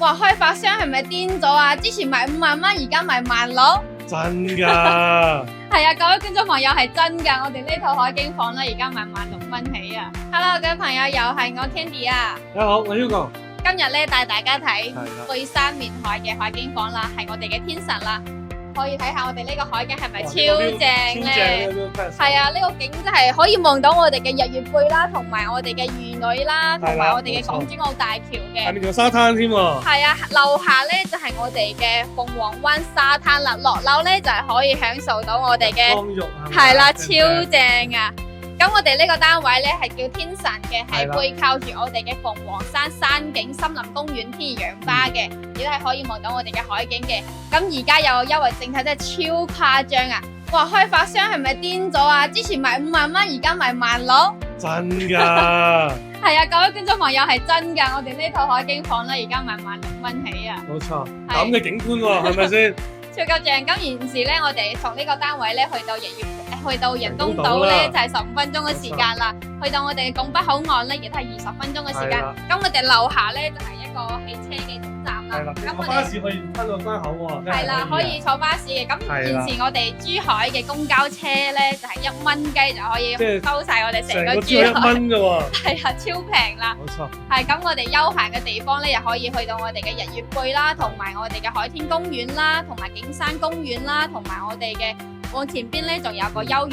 哇！開發商係咪癲咗啊？之前賣5萬蚊，而家賣16,000。真㗎。係啊，各位觀眾朋友係真㗎，我哋呢套海景房咧而家賣16,000蚊起啊！Hello， 各位朋友又係我 Candy 啊！大家好，我係 Hugo。今日咧帶大家睇係啦，背山面海嘅海景房啦，係我哋嘅天神啦，可以睇下我哋呢個海景係咪超正咧？係啊，呢個景真係可以望到我哋嘅日月貝啦，同埋我哋嘅漁女啦，同埋我哋嘅港珠澳大橋嘅。下面仲有沙灘添喎。係啊，樓下咧就係我哋嘅鳳凰灣沙灘啦，落樓咧就係可以享受到我哋嘅光浴啊。係啦，超正啊！咁我哋呢個單位咧係叫天神嘅，係背靠住我哋嘅鳳凰山山景森林公園天然花嘅，亦都係可以望到我哋嘅海景嘅。咁而家有優惠政策真係超誇張啊！哇，開發商係咪癲咗啊？之前賣5萬蚊，而家賣16,000。真㗎。係啊，各位觀眾朋友係真㗎，我哋呢套海景房咧而家賣16,000蚊起啊！冇錯，咁嘅景觀喎，係咪先？超級正！咁現時咧，我哋從呢個單位咧去到人工島咧就係15分鐘嘅時間啦，去到我哋嘅拱北口岸咧亦都係20分鐘嘅時間。咁我哋樓下咧就係一個汽車嘅總站啦。咁我哋巴士可以翻到關口喎。係啦，可以坐巴士嘅。咁現時我哋珠海嘅公交車咧就係1蚊雞就可以收晒我哋成個珠1海。蚊㗎喎。係啊，超平啦。冇錯。係咁，我哋休閒嘅地方咧又可以去到我哋嘅日月貝啦，同埋我哋嘅海天公園啦，同埋景山公園啦，同埋我哋嘅往前邊咧仲有個優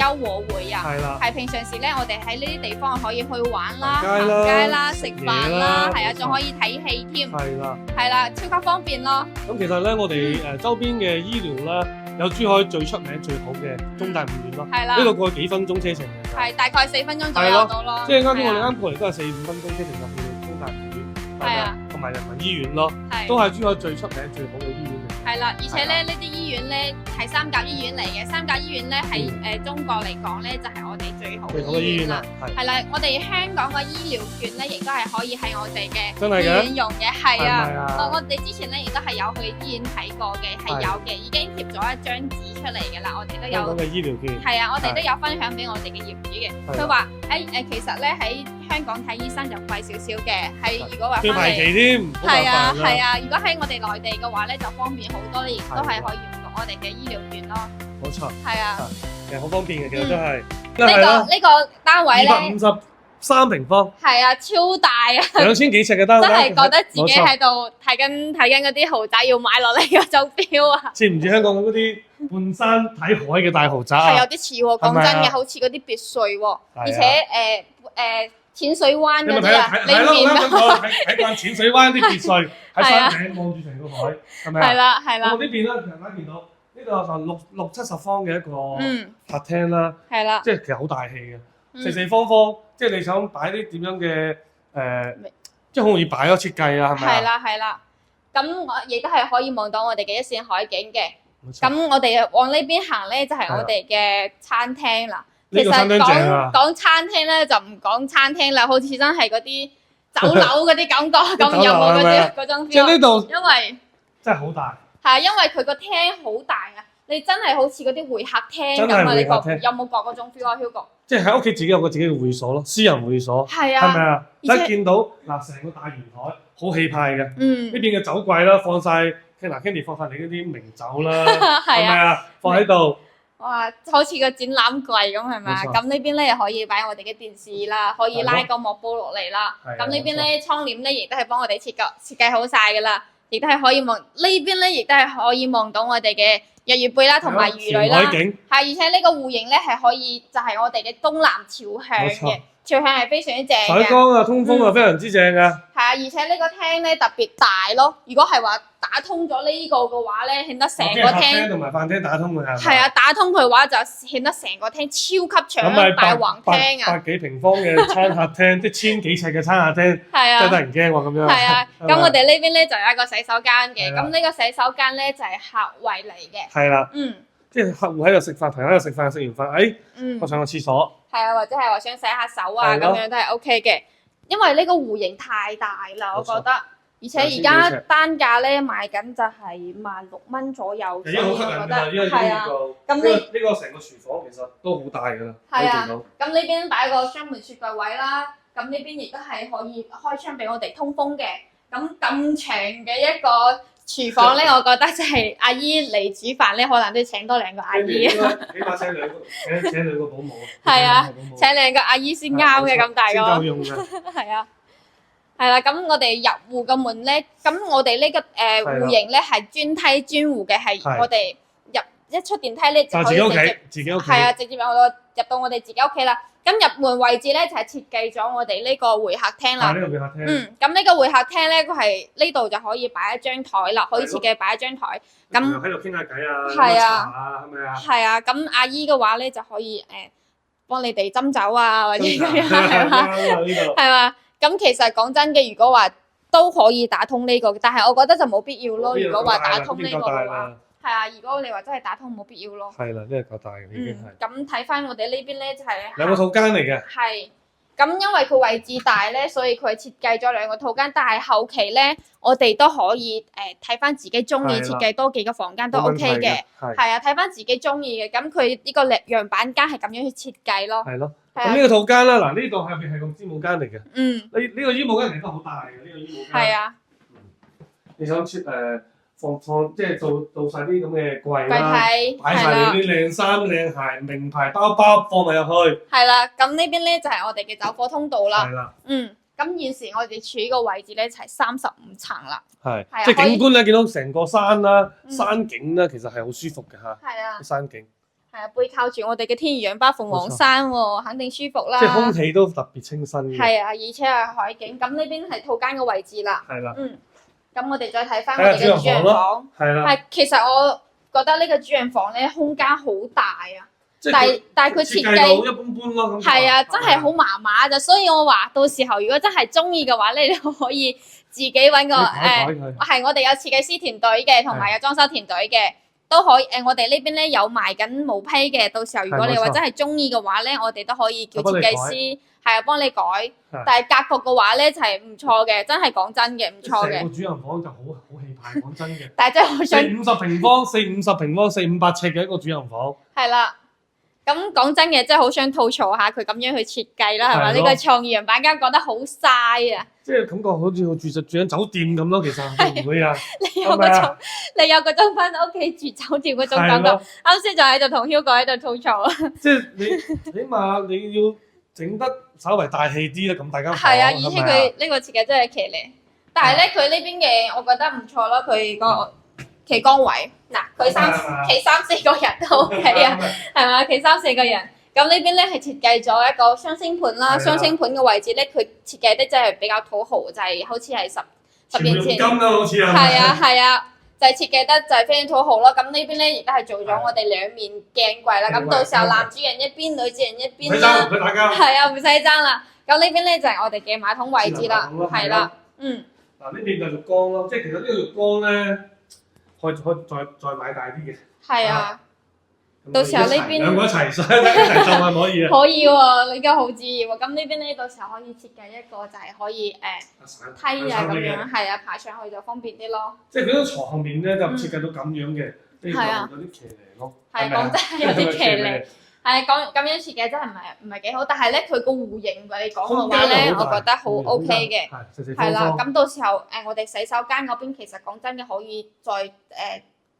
和會啊。係啦。係平常時咧，我哋喺呢啲地方可以去玩啦、行行街啦、食食嘢飯啦，啦係啊，冇錯仲可以睇戲添。係啦。係啦，超級方便咯。咁其實咧，我哋周邊嘅醫療咧，有珠海最出名最好嘅中大護院咯。係啦。呢度過去幾分鐘車程嘅。係大概4分鐘左右到咯。即係啱先我哋啱過嚟都係4-5分鐘車程入去中大護院。係啊。同埋人民醫院咯，係。都係珠海最出名最好嘅醫院嚟。係啦，而且咧呢啲醫院咧係三甲醫院嚟嘅，三甲醫院咧係中國嚟講咧就係我哋最好嘅醫院啦。係啦，我哋香港嘅醫療券咧亦都係可以喺我哋嘅醫院用嘅。係啊，我哋之前咧亦都係有去醫院睇過嘅，係有嘅，已經貼咗一張紙出嚟嘅啦。我哋都有香港嘅醫療券。係啊，我哋都有分享俾我哋嘅業主嘅。佢話其實咧喺香港睇醫生就貴少少嘅，係如果話要排期添，係啊係啊，如果喺我哋內地嘅話咧就方便好多，亦都係可以用到我哋嘅醫療券咯。冇錯。係啊。其實好方便嘅，其實都係。呢個單位咧253平方。係啊，超大啊！2000幾尺嘅單位。真係覺得自己喺度睇緊嗰啲豪宅要買落嚟嗰種 feel 啊！似唔似香港嗰啲半山睇海嘅大豪宅啊？係有啲似喎，講真嘅，好似嗰啲別墅喎，而且淺水灣嗰啲啊，係咯，我啱講睇慣淺水灣啲別墅喺山頂望住成個海，係咪啊？係啦係啦。我呢邊咧，其實大家見到呢度就60-70方嘅一個客廳啦，係啦，即係其實好大氣嘅，四方方，即係你想擺啲點樣嘅即係好容易擺咯設計啊，係咪啊？係啦係啦，咁我亦都係可以望到我哋嘅一線海景嘅。咁我哋往呢邊行咧，就係我哋嘅餐廳啦。其實講餐廳咧就唔講餐廳啦，好似真係嗰啲酒樓嗰啲感覺咁，有冇嗰種 feel？ 即係呢度，因為真係好大。係啊，因為佢個廳好大啊，你真係好似嗰啲會客廳咁啊！你有冇覺嗰種 feel 啊 ，Hugo？ 即係喺屋企自己有個自己嘅會所咯，私人會所。係啊，係咪啊？一見到嗱，成個大圓台好氣派嘅。呢邊嘅酒櫃啦，放晒Candy 放晒你嗰啲名酒啦，係咪啊？放喺度。哇，好似個展覽櫃咁係咪啊？咁呢邊咧又可以擺我哋嘅電視啦，可以拉個幕布落嚟啦。咁呢邊咧窗簾咧亦都係幫我哋設計好晒㗎啦，亦都係可以望呢邊咧，亦都係可以望到我哋嘅日月貝啦，同埋魚女啦。係，而且呢個戶型咧係可以就係我哋嘅東南朝向嘅，朝向係非常之正嘅。採光啊，通風啊，非常之正㗎。係啊，而且呢個廳咧特別大咯。如果係話打通咗呢個嘅話咧，顯得成個廳同埋飯廳打通嘅係。係啊，打通佢嘅話就顯得成個廳超級長大橫廳啊！百幾平方嘅餐客廳，即係1000幾尺嘅餐客廳，係啊，真係得人驚喎咁樣。係啊，咁我哋呢邊咧就有一個洗手間嘅，咁呢個洗手間咧就係客位嚟嘅。係啦，即係客戶喺度食飯，同喺度食飯，食完飯，我上個廁所。係啊，或者係話想洗下手啊，咁樣都係 OK 嘅。因為呢個戶型太大啦，我覺得。而且而家單價咧賣緊就係16,000蚊左右，已經好吸引㗎啦，因為呢個成個廚房其實都好大㗎啦。係啊，咁呢邊擺個雙門雪櫃位啦，咁呢邊亦都係可以開窗俾我哋通風嘅。咁長嘅一個廚房咧，我覺得就係阿姨嚟煮飯咧，可能都要請多2個阿姨。起碼請兩個保姆。係啊，請2個阿姨先啱嘅咁大個。先夠用㗎。係啊，係啦，咁我哋入戶嘅門咧，咁我哋呢個戶型咧係專梯專戶嘅，係我哋一出電梯咧就可以自己屋企。係啊，直接入到我哋自己屋企啦。咁入門位置咧就係設計咗我哋呢個會客廳啦。呢個會客廳。咁呢個會客廳咧，佢係呢度就可以擺一張台啦，可以設計擺一張台。咁喺度傾下偈啊，飲茶啊，係咪啊？係啊，咁阿姨嘅話咧就可以幫你哋斟酒啊，或者咁樣係嘛？係嘛？咁其實講真嘅，如果話都可以打通呢個，但係我覺得就冇必要咯。如果話打通呢個嘅話。係啊，如果你話真係打通冇必要咯。係啦，呢個夠大嘅已經係。咁睇翻我哋呢邊咧就係2個套間嚟嘅。係。咁因為佢位置大咧，所以佢設計咗2個套間，但係後期咧我哋都可以睇翻自己中意設計多幾個房間都 OK 嘅。係啊，睇翻自己中意嘅，咁佢呢個樣板間係咁樣去設計咯。係咯。咁呢個套間啦，嗱呢度後邊係個衣帽間嚟嘅。呢個衣帽間其實都好大嘅，呢個衣帽間。係啊。你想設放即係做晒啲咁嘅櫃啦，擺晒你啲靚衫、靚鞋、名牌包包放埋入去。係啦，咁呢邊咧就係我哋嘅走貨通道啦。係啦。咁現時我哋處呢個位置咧就係35層啦。係。即係景觀咧，見到成個山啦、山景啦，其實係好舒服嘅嚇。係啊。山景。係啊，背靠住我哋嘅天然氧吧鳳凰山喎，肯定舒服啦。即係空氣都特別清新嘅。係啊，而且係海景。咁呢邊係套間嘅位置啦。係啦。咁我哋再睇翻我哋嘅主人房，係其實我覺得呢個主人房咧空間好大啊，但係佢設計一般般咯。係啊，真係好麻麻咋，所以我話到時候如果真係中意嘅話咧，你可以自己揾個係我哋有設計師團隊嘅，同埋有裝修團隊嘅，都可以我哋呢邊咧有賣緊毛坯嘅，到時候如果你話真係中意嘅話咧，我哋都可以叫設計師。係啊，幫你改，但係格局嘅話咧就係唔錯嘅，真係講真嘅唔錯嘅。成個主人房就好氣派，講真嘅。但係真係好想450平方、450平方、400-500尺嘅一個主人房。係啦，咁講真嘅，真係好想吐槽下佢咁樣去設計啦，係嘛？呢個創意樣板間講得好嘥啊！即係感覺好似住緊酒店咁咯，其實會唔會啊？你有個鐘翻到屋企住酒店嗰種感覺。啱先就喺度同 Hugo 喺度吐槽。即係你起碼你要整得稍為大氣啲啦，咁大家係啊，而且佢呢個設計真係騎呢，但係咧佢呢邊嘅我覺得唔錯咯，佢個企崗位嗱，佢企3-4個人都 OK 啊，係嘛？企3-4個人，咁呢邊咧係設計咗一個雙星盤啦，雙星盤嘅位置咧佢設計得真係比較土豪，就係好似係十年前，金啦好似啊，係啊。就係設計得就係非常土豪咯，咁呢邊咧亦都係做咗我哋2面鏡櫃啦，咁到時候男主人一邊，女主人一邊啦，唔使大家，係啊，唔使爭啦。咁呢邊咧就係我哋嘅馬桶位置啦，係啦，嗱呢邊就浴缸咯，即係其實呢個浴缸咧，可以再買大啲嘅。係啊。到時候呢邊2個一齊就係可以啊！可以喎，你而家好主意喎。咁呢邊咧，到時候可以設計一個就係可以梯啊咁樣，係啊，爬上去就方便啲咯。即係佢張床後面咧就設計到咁樣嘅，呢個有啲騎呢咯。係講真係有啲騎呢，係講咁樣設計真係唔係幾好，但係咧佢個戶型嚟講嘅話咧，我覺得好 OK 嘅。係啦，咁到時候我哋洗手間嗰邊其實講真嘅可以再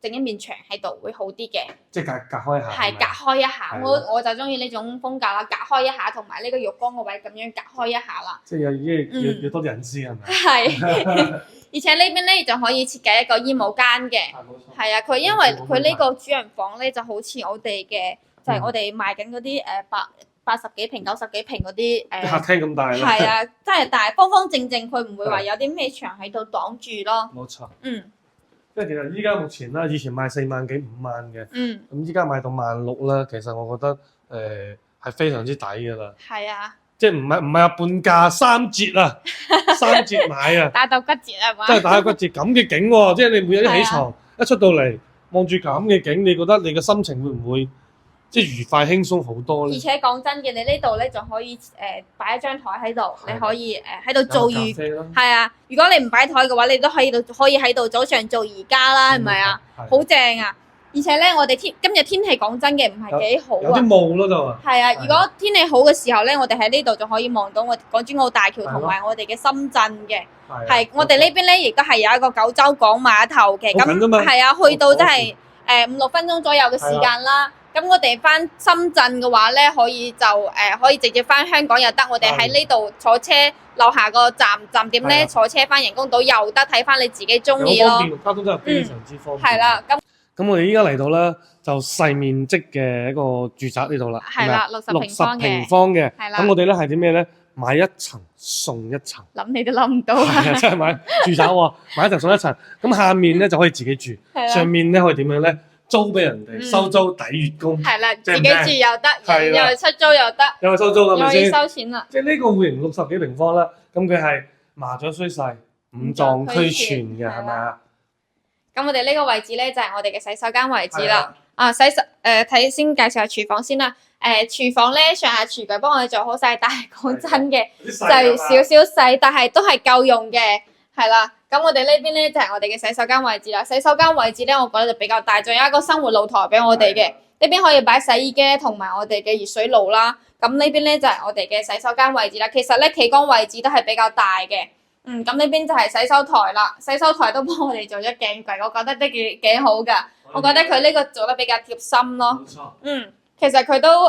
整一面牆喺度會好啲嘅，即係隔開一下。係隔開一下，我就中意呢種風格啦，隔開一下，同埋呢個浴缸個位咁樣隔開一下啦。即係要多啲隱私係咪？係，而且呢邊咧就可以設計一個衣帽間嘅，係啊，佢因為佢呢個主人房咧就好似我哋嘅，就係我哋賣緊嗰啲80幾平、90幾平嗰啲客廳咁大啦。係啊，真係大，方方正正，佢唔會話有啲咩牆喺度擋住咯。冇錯。即係其實依家目前啦，以前賣4萬幾5萬嘅，咁依家賣到16000啦。其實我覺得係非常之抵㗎啦。係啊，即係唔係話半價3折啊，3折買啊，打到骨折係嘛？真係打到骨折咁嘅景喎！即係你每日一起床一出到嚟望住咁嘅景，你覺得你嘅心情會唔會即係愉快輕鬆好多咧？而且講真嘅，你呢度咧就可以擺一張台喺度，你可以喺度做瑜伽。係啊，如果你唔擺台嘅話，你都可以喺度早上做瑜伽啦，係咪啊？好正啊！而且咧，我哋今日天氣講真嘅唔係幾好啊，有啲霧咯就係。係啊，如果天氣好嘅時候咧，我哋喺呢度就可以望到港珠澳大橋同埋我哋嘅深圳嘅。係，我哋呢邊咧亦都係有一個九州港碼頭嘅，咁係啊，去到即係5-6分鐘左右嘅時間啦。咁我哋翻深圳嘅話咧，可以直接翻香港又得，我哋喺呢度坐車樓下個站點咧坐車翻人工島又得，睇翻你自己中意咯。交通真係非常之方便。係啦，咁我哋依家嚟到咧就細面積嘅一個住宅呢度啦。係啦，60平方嘅。係啦。咁我哋咧係啲咩咧？買一層送一層。諗你都諗唔到。係啊，真係買住宅喎，買一層送一層。咁下面咧就可以自己住，上面咧可以點樣咧？租俾人哋，收租抵月供。係啦，自己住又得，又係出租又得，又係收租係咪先？又要收錢啦。即係呢個戶型60幾平方啦，咁佢係麻雀雖細，五臟俱全嘅，係咪啊？咁我哋呢個位置咧就係我哋嘅洗手間位置啦。睇先介紹下廚房先啦。廚房咧上下廚具幫我哋做好晒，但係講真嘅就係少少細，但係都係夠用嘅，係啦。咁我哋呢邊咧就係我哋嘅洗手間位置啦。洗手間位置咧，我覺得就比較大，仲有一個生活露台俾我哋嘅。呢邊可以擺洗衣機同埋我哋嘅熱水爐啦。咁呢邊咧就係我哋嘅洗手間位置啦。其實咧企缸位置都係比較大嘅。咁呢邊就係洗手台啦。洗手台都幫我哋做咗鏡櫃，我覺得都幾好㗎。我覺得佢呢個做得比較貼心咯。冇錯。其實佢都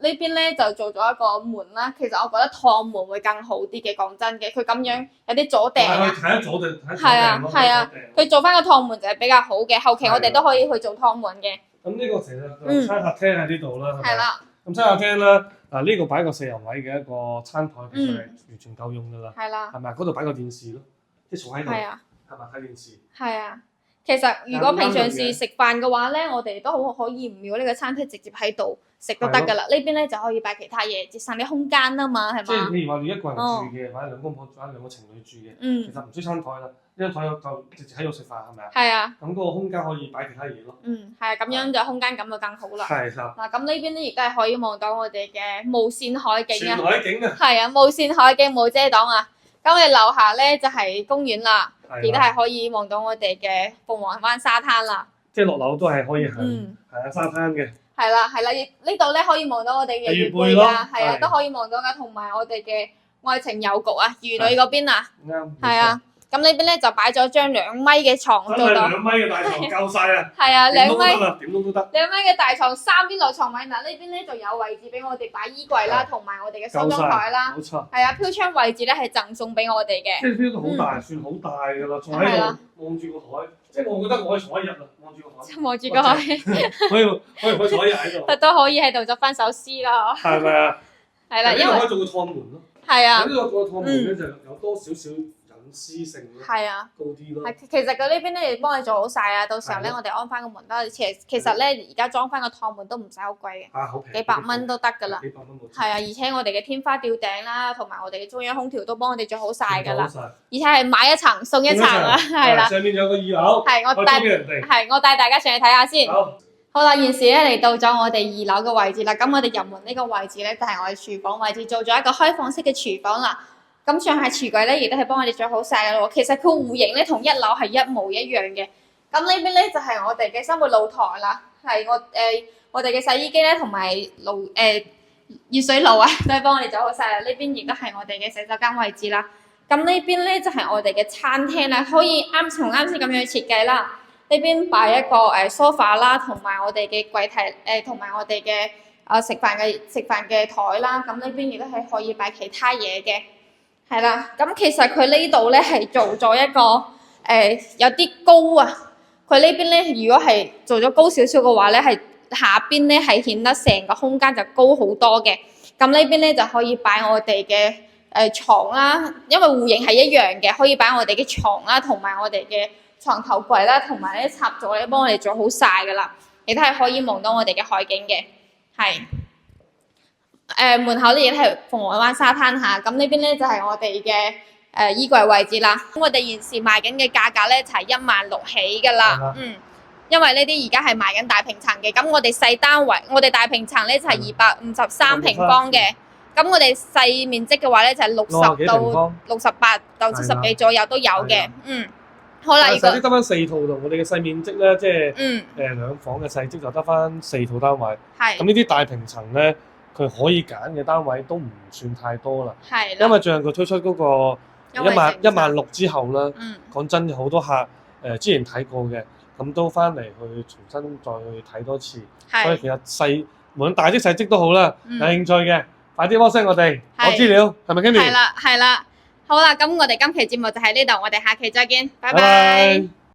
呢邊咧就做咗一個門啦，其實我覺得趟門會更好啲嘅，講真嘅，佢咁樣有啲阻埞啊。睇得阻埞，係啊，佢做翻個趟門就係比較好嘅，後期我哋都可以去做趟門嘅。咁呢個其實餐客廳喺呢度啦，係啦。咁餐客廳啦，呢個擺個4人位嘅一個餐台，其實係完全夠用㗎啦。係啦。係咪？嗰度擺個電視咯，即係坐喺度，係咪睇電視？係啊。其實如果平常時食飯嘅話咧，我哋都好可以唔要呢個餐廳，直接喺度食都得噶啦。呢邊咧就可以擺其他嘢，節省啲空間啊嘛，係嘛？即係譬如話你一個人住嘅，或者兩公婆或者兩個情侶住嘅，其實唔需要餐台啦，呢張台就直接喺度食飯，係咪啊？係啊。咁嗰個空間可以擺其他嘢咯。係啊，咁樣就空間感就更好啦。係啦。嗱，咁呢邊咧亦都係可以望到我哋嘅無線海景啊。全海景啊！係啊，無線海景冇遮擋啊！咁我哋樓下咧就係公園啦。亦都係可以望到我哋嘅鳳凰灣沙灘啦，即係落樓都係可以行沙灘嘅。係啦，呢度咧可以望到我哋嘅月貝啦，係啊，都可以望到噶，同埋我哋嘅愛情郵局啊，魚女嗰邊啊，啱，係啊。咁呢邊咧就擺咗張2米嘅床做到，2米嘅大床夠晒啊！係啊，2米，點都得。2米嘅大床，3邊落床位。嗱，呢邊咧就有位置俾我哋擺衣櫃啦，同埋我哋嘅梳妝台啦。冇錯。係啊，飄窗位置咧係贈送俾我哋嘅。即係飄到好大，算好大㗎啦，坐喺度望住個海，即係我覺得我可以坐一日啦，望住個海。望住個海。可以坐一日喺度。都可以喺度執翻首詩啦。係咪啊？係啦，因為可以做個趟門咯。係啊。呢個趟門咧就有多少少隱私性咯，係啊，高啲咯。其實佢呢邊咧亦幫你做好晒啊，到時候咧我哋安翻個門啦。其實咧而家裝翻個趟門都唔使好貴嘅，好平，幾百蚊都得噶啦。幾百蚊冇錯。係啊，而且我哋嘅天花吊頂啦，同埋我哋嘅中央空調都幫我哋做好晒噶啦。而且係買一層送一層啊，係啦。上面有個2樓，我帶大家上去睇下先。好啦，現時咧嚟到咗我哋2樓嘅位置啦。咁我哋入門呢個位置咧就係我哋廚房位置，做咗一個開放式嘅廚房啦。咁上下廚櫃咧，亦都係幫我哋做好晒嘅咯。其實佢戶型咧同1樓係一模一樣嘅。咁呢邊咧就係我哋嘅生活露台啦，係我哋嘅洗衣機咧同埋熱水爐啊，都係幫我哋做好晒啦。呢邊亦都係我哋嘅洗手間位置啦。咁呢邊咧就係我哋嘅餐廳啦，可以啱先咁樣設計啦。呢邊擺一個sofa 啦，同埋我哋嘅櫃台同埋我哋嘅食飯嘅台啦。咁呢邊亦都係可以擺其他嘢嘅。係啦，咁其實佢呢度咧係做咗一個有啲高啊。佢呢邊咧如果係做咗高少少嘅話咧，係下邊咧係顯得成個空間就高好多嘅。咁呢邊咧就可以擺我哋嘅牀啦，因為戶型係一樣嘅，可以擺我哋嘅床啦，同埋我哋嘅床頭櫃啦，同埋啲插座咧幫我哋做好晒噶啦，亦都係可以望到我哋嘅海景嘅，係。門口咧亦都係鳳凰灣沙灘下，咁呢邊咧就係我哋嘅衣櫃位置啦。咁我哋現時賣緊嘅價格咧就係16000起噶啦，因為呢啲而家係賣緊大平層嘅。咁我哋細單位，我哋大平層咧就係253平方嘅。咁我哋細面積嘅話咧就係60到68到70幾左右都有嘅，好啦，實質得翻4套同我哋嘅細面積咧，即係2房嘅細積就得翻4套單位。係。咁呢啲大平層咧，佢可以揀嘅單位都唔算太多啦。係。因為最近佢推出嗰個16000之後啦，講真好多客之前睇過嘅，咁都翻嚟去重新再去睇多次。所以其實無論大積細積都好啦，有興趣嘅快啲 WhatsApp 我哋攞資料，係咪 Kenny？係啦，好啦，咁我哋今期節目就喺呢度，我哋下期再見，拜拜。